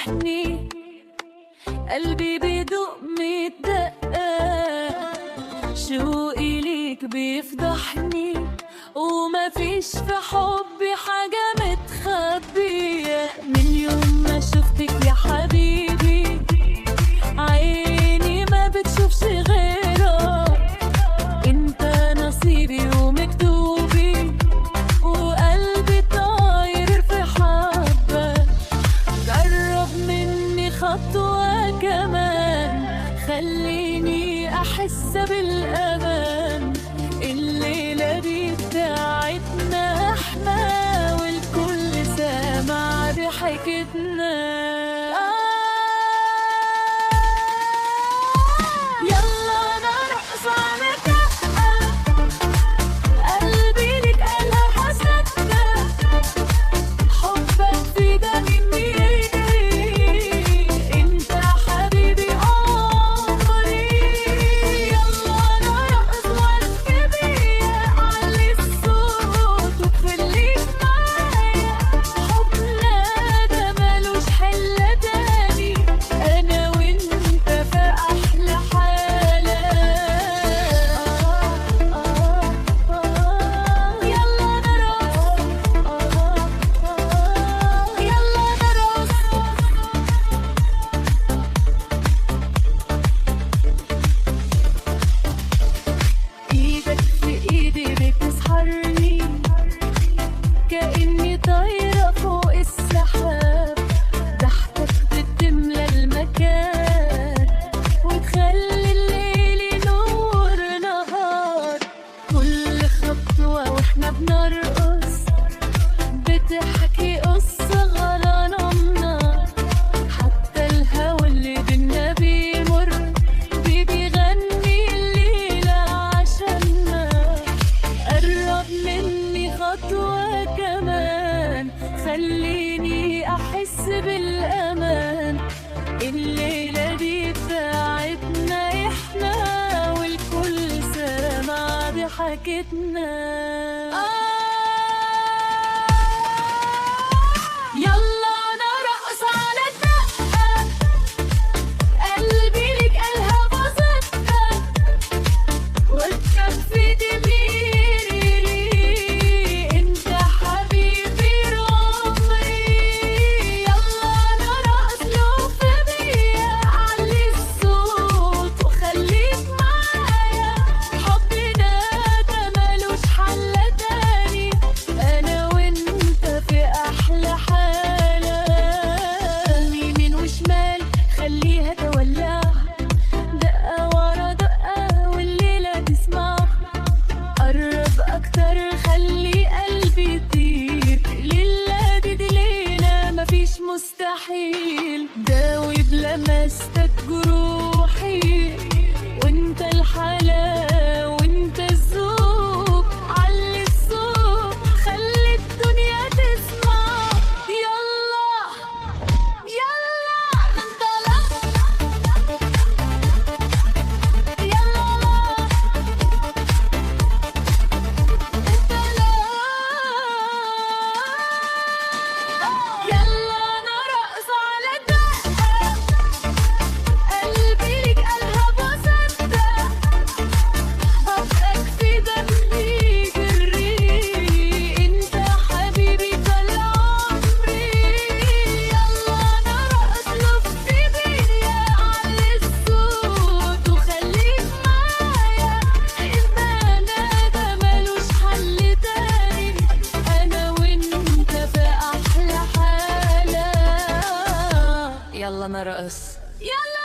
بتفرحني، قلبي بيدق 100 دقة، شوقي ليك بيفضحني، وما فيش في حبي حاجة متخبية. من يوم ما شفتك يا حبيبي عيني ما بتشوفش غيرك، انت نصيبي ومكتوبي، وقلبي طاير في حبك. قرب مني خطوة كمان، خليني أحس بالأمان. الليلة دي بتاعتنا احنا، والكل سامع ضحكتنا. يلا نرقص على دقة، قلبي لك قالها حسدة، حبك في دمي، انت حبيبي عمري. يلا نرقص والكبير، علي الصوت وخليك معايا. حبنا ده ملوش حل تاني، انا وانت في احلى حالة. يلا نرقص، يلا نرقص. ايدك في ايدي بتسحرني، كأني طايرة فوق السحاب. ضحكك بتملى المكان، وتخلي الليل نور نهار. كل خطوة واحنا بنرقص بتحكي قصة غرامنا، حتى الهوا اللي بينا بيمر بيغني الليلة عشاننا. قرب مني خطوة كمان، خليني أحس بالأمان. الليلة دي بتاعتنا احنا، والكل سامع ضحكتنا. يلا نرقص على الدقة، قلبي لك قالها بسطة، واركب في دميري، انت حبيبي عمري. يلا نرقص لف بيا، علي الصوت وخليك معايا. حبنا ده ملوش حل تاني، انا وانت في احلى حالة. يمين وشمال خليها تولع، دقة ورا دقة والليلة تسمع. قرب اكتر خلي قلبي يطير، ليلة دي ليلة مفيش مستحيل. داوي بلمستك جروحي، وانت الحلا وانت الذوق. علي الصوت خلي الدنيا تسمع. يلا يلا ننطلق، يلا يلا نرقص على الدقة، قلبي لك قالها بسطة، حبك في دمي جري، انت حبيبي طال عمري. يلا نرقص لف بيا، علي الصوت وخليك معايا. انا ده ملوش حل تاني، انا وانت في احلى حالة. يلا نرقص، يلا